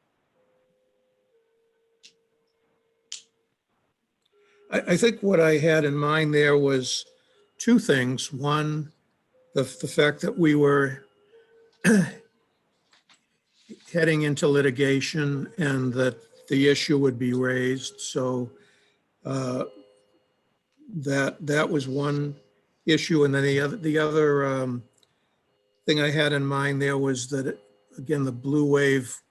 I think what I had in mind there was two things. One, the fact that we were heading into litigation and that the issue would be raised. So that was one issue. And then the other thing I had in mind there was that, again, the Blue Wave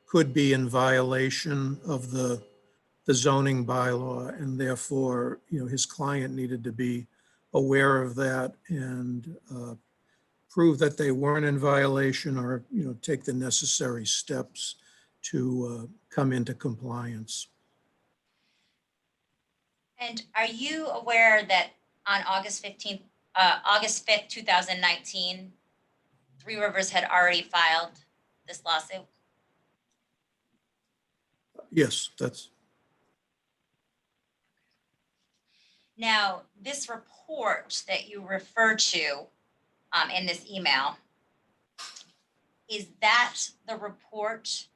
could be in violation of the zoning bylaw, and therefore, his client needed to be aware of that and prove that they weren't in violation, or, take the necessary steps to come into compliance. And are you aware that on August 5th, 2019, Three Rivers had already filed this lawsuit? Yes, that's, Now, this report that you refer to in this email, is that the report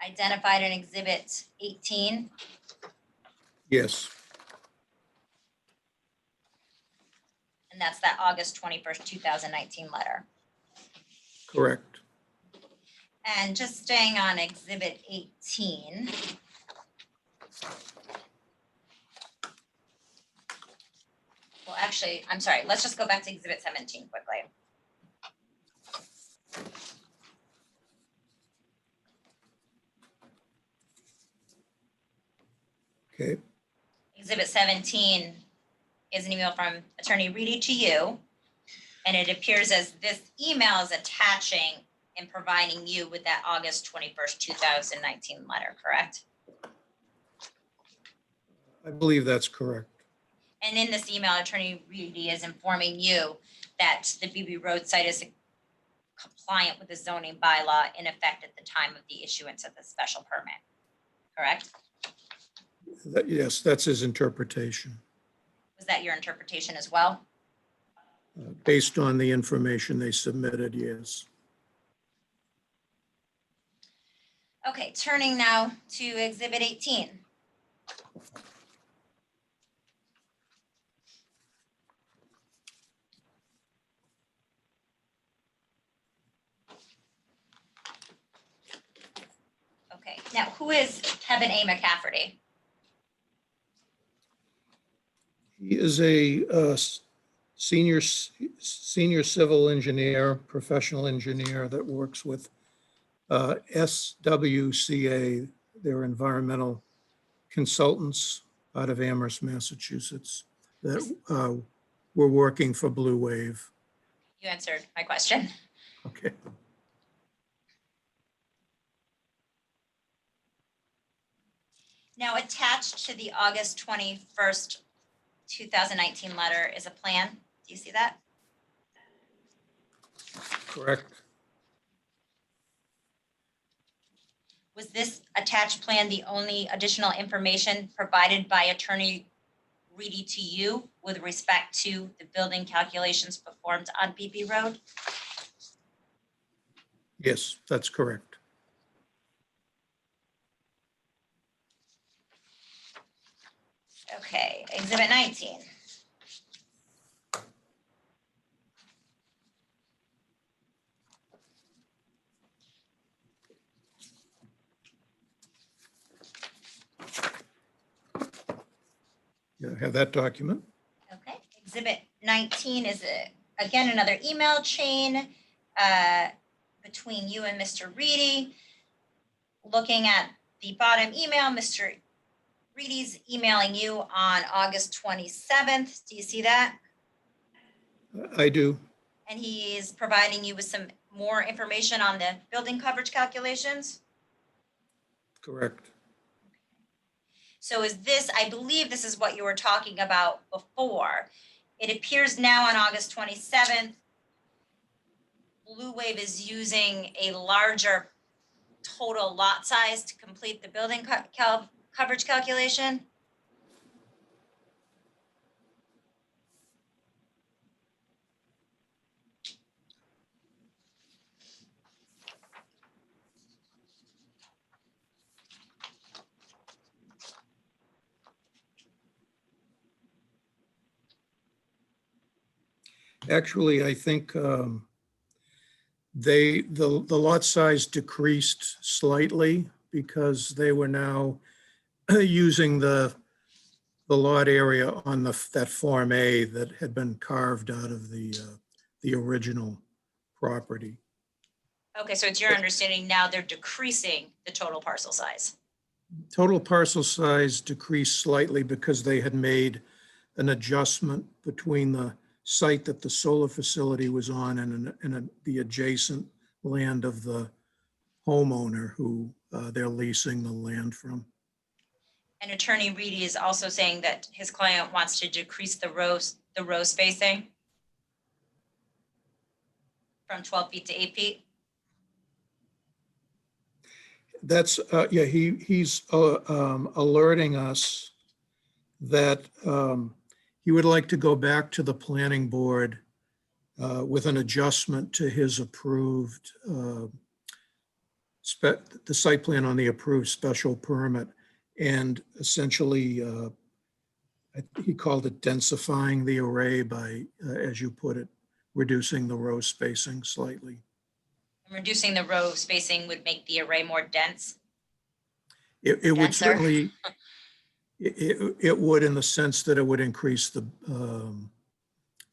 identified in Exhibit 18? yes, And that's that August 21st, 2019 letter. correct. And just staying on Exhibit 18. Well, actually, I'm sorry, let's just go back to Exhibit 17 quickly. Okay, Exhibit 17 is an email from Attorney Reedy to you. And it appears as this email is attaching and providing you with that August 21st, 2019 letter, correct? I believe that's correct. And in this email, Attorney Reedy is informing you that the BB Road site is compliant with the zoning bylaw in effect at the time of the issuance of the special permit, correct? Yes, that's his interpretation, Was that your interpretation as well? based on the information they submitted, yes. Okay, turning now to Exhibit 18. Okay, now who is Kevin A. McCafferty? He is a senior civil engineer, professional engineer that works with SWCA. They're environmental consultants out of Amherst, Massachusetts, that were working for Blue Wave. You answered my question. Okay. Now, attached to the August 21st, 2019 letter is a plan. Do you see that? Correct. Was this attached plan the only additional information provided by Attorney Reedy to you with respect to the building calculations performed on BB Road? Yes, that's correct. Okay, Exhibit 19. Yeah, I have that document. Okay, Exhibit 19 is again another email chain between you and Mr. Reedy. Looking at the bottom email, Mr. Reedy's emailing you on August 27th. Do you see that? I do. And he is providing you with some more information on the building coverage calculations. Correct. So is this, I believe this is what you were talking about before. It appears now on August 27th Blue Wave is using a larger total lot size to complete the building coverage calculation? Actually, I think the lot size decreased slightly because they were now using the lot area on that Form A that had been carved out of the original property. Okay, so it's your understanding now they're decreasing the total parcel size. Total parcel size decreased slightly because they had made an adjustment between the site that the solar facility was on and the adjacent land of the homeowner who they're leasing the land from. And Attorney Reedy is also saying that his client wants to decrease the row spacing from 12 feet to 8 feet. That's, yeah, he's alerting us that he would like to go back to the planning board with an adjustment to his approved, the site plan on the approved special permit, and essentially, he called it densifying the array by, as you put it, reducing the row spacing slightly. And reducing the row spacing would make the array more dense. It would Denser. certainly, it would, in the sense that it would increase the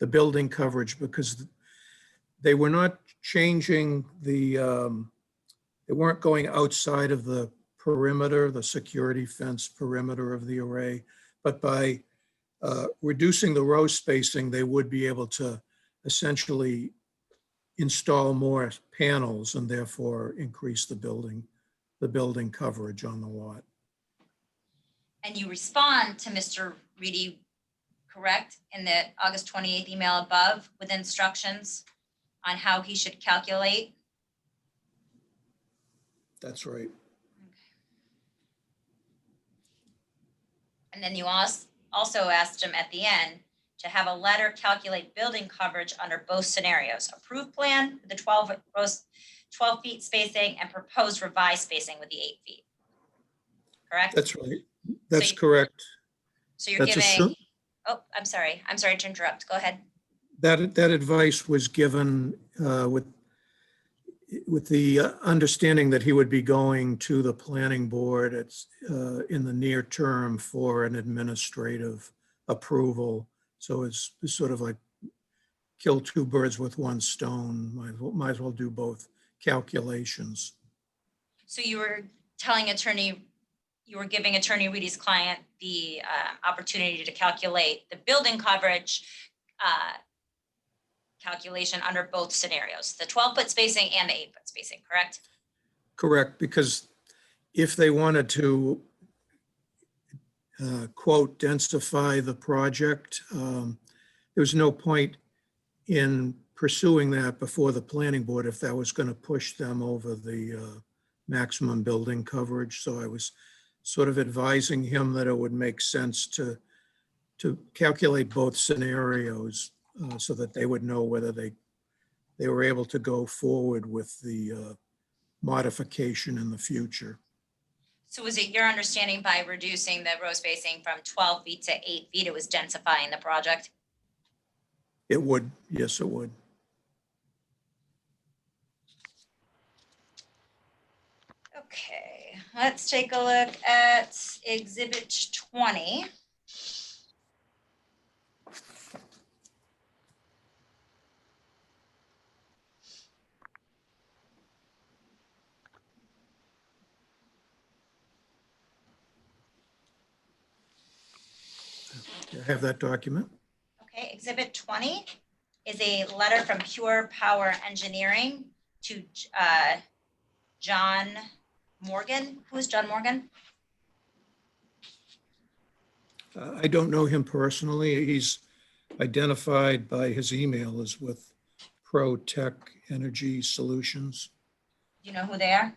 building coverage, because they were not changing they weren't going outside of the perimeter, the security fence perimeter of the array, but by reducing the row spacing, they would be able to essentially install more panels and therefore increase the building coverage on the lot. And you respond to Mr. Reedy, correct, in the August 28th email above with instructions on how he should calculate? That's right. And then you also asked him at the end to have a letter calculate building coverage under both scenarios, approved plan with the 12 feet spacing and proposed revised spacing with the 8 feet. Correct? That's right. That's you- correct. So you're That's giving, oh, I'm sorry to interrupt. Go ahead. That advice was given with the understanding that he would be going to the planning board in the near term for an administrative approval. So it's sort of like kill two birds with one stone. Might as well do both calculations. So you were giving Attorney Reedy's client the opportunity to calculate the building coverage calculation under both scenarios, the 12-foot spacing and the 8-foot spacing, correct? Correct, because if they wanted to quote, densify the project, there was no point in pursuing that before the planning board if that was going to push them over the maximum building coverage. So I was sort of advising him that it would make sense to calculate both scenarios so that they would know whether they were able to go forward with the modification in the future. So was it your understanding by reducing the row spacing from 12 feet to 8 feet, it was densifying the project? It would, yes, it would. Okay, let's take a look at Exhibit 20. I have that document. Okay, Exhibit 20 is a letter from Pure Power Engineering to John Morgan. Who is John Morgan? I don't know him personally. He's identified by his email as with Pro Tech Energy Solutions. Do you know who they are?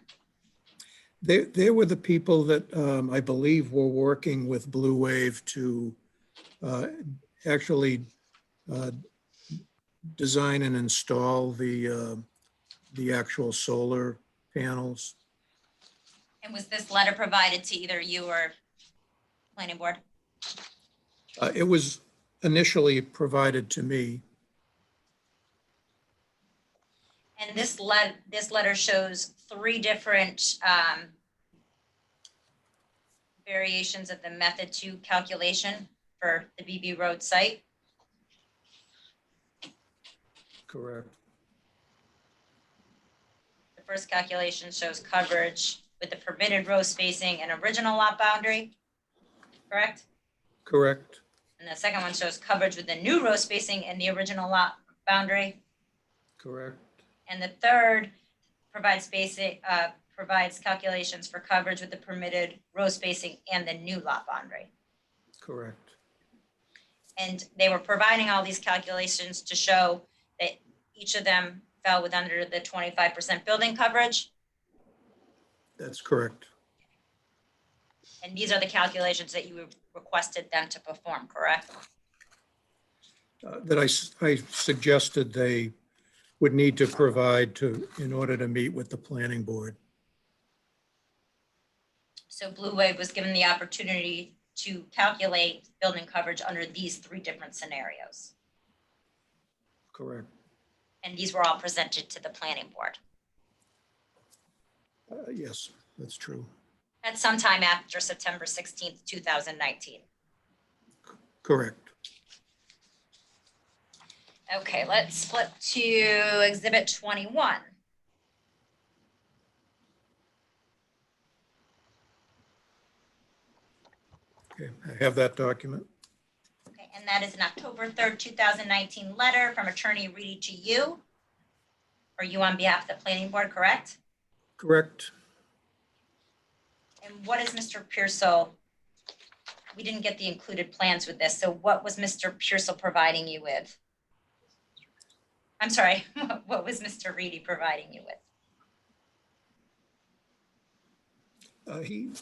They were the people that I believe were working with Blue Wave to actually design and install the actual solar panels. And was this letter provided to either you or planning board? It was initially provided to me. And this letter shows 3 different variations of the method 2 calculation for the BB Road site. Correct. The first calculation shows coverage with the permitted row spacing and original lot boundary, correct? Correct. And the second one shows coverage with the new row spacing and the original lot boundary. Correct. And the third provides provides calculations for coverage with the permitted row spacing and the new lot boundary. Correct. And they were providing all these calculations to show that each of them fell within under the 25% building coverage. That's correct. And these are the calculations that you requested them to perform, correct? That I suggested they would need to provide in order to meet with the planning board. So Blue Wave was given the opportunity to calculate building coverage under these 3 different scenarios. Correct. And these were all presented to the planning board. Yes, that's true. At some time after September 16th, 2019. Correct. Okay, let's flip to Exhibit 21. Okay, I have that document. Okay, and that is an October 3rd, 2019 letter from Attorney Reedy to you, or you on behalf of the planning board, correct? Correct. And what is Mr. Pearsall? We didn't get the included plans with this, so what was Mr. Pearsall providing you with? I'm sorry, what was Mr. Reedy providing you with?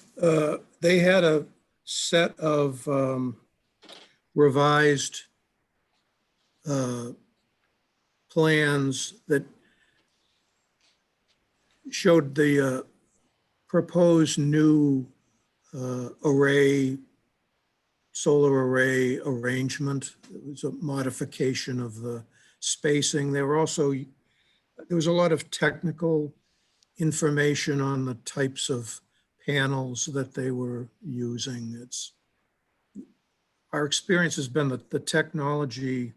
They had a set of revised plans that showed the proposed new solar array arrangement. It was a modification of the spacing. There was a lot of technical information on the types of panels that they were using. Our experience has been that the technology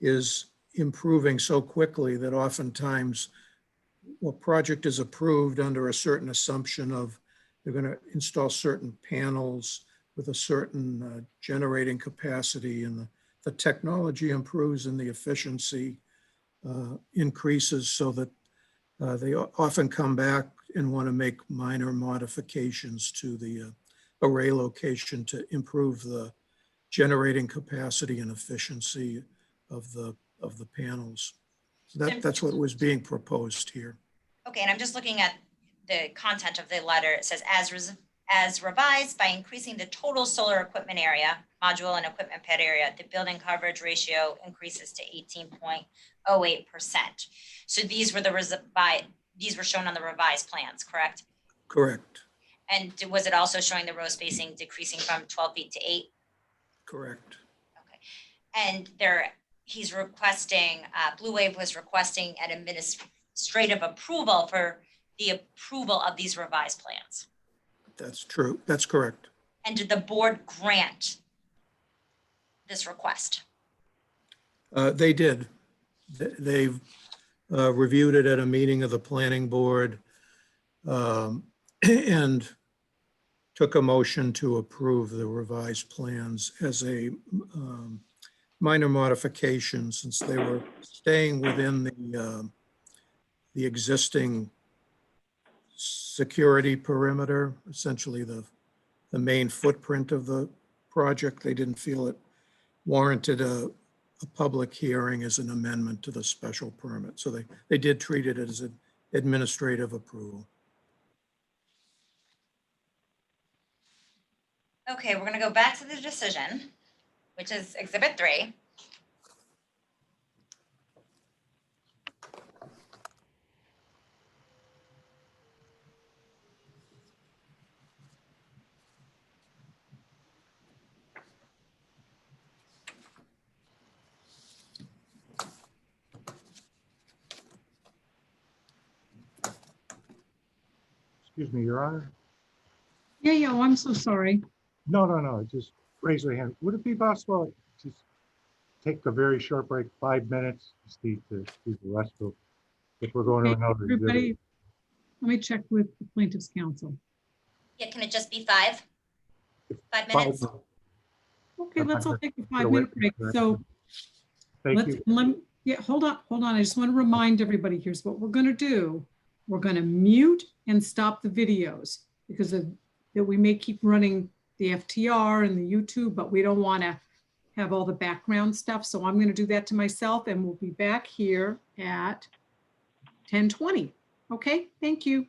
is improving so quickly that oftentimes a project is approved under a certain assumption of they're going to install certain panels with a certain generating capacity, and the technology improves and the efficiency increases, so that they often come back and want to make minor modifications to the array location to improve the generating capacity and efficiency of the panels. So that's what was being proposed here. Okay, and I'm just looking at the content of the letter. It says, as revised by increasing the total solar equipment area, module and equipment pad area, the building coverage ratio increases to 18.08%. So these were shown on the revised plans, correct? Correct. And was it also showing the row spacing decreasing from 12 feet to 8? Correct. Okay. And he's requesting, Blue Wave was requesting an administrative approval for the approval of these revised plans. That's true. That's correct. And did the board grant this request? They did. They've reviewed it at a meeting of the planning board and took a motion to approve the revised plans as a minor modification, since they were staying within the existing security perimeter, essentially the main footprint of the project. They didn't feel it warranted a a public hearing as an amendment to the special permit. So they did treat it as an administrative approval. Okay, we're gonna go back to the decision, which is Exhibit 3. Excuse me, Your Honor. Yeah, oh, I'm so sorry. No, just raise your hand. Would it be possible to just take a very short break, 5 minutes, just need to do the rest of, if we're going to Okay, another exhibit. Everybody, let me check with the plaintiff's counsel. Yeah, can it just be 5? 5 Five minutes? minutes. Okay, let's all take a Get away 5-minute from break. the So Thank let's, you. yeah, hold on. I just want to remind everybody, here's what we're going to do. We're going to mute and stop the videos because of that we may keep running the FTR and the YouTube, but we don't want to have all the background stuff. So I'm going to do that to myself and we'll be back here at 10:20. Okay, thank you.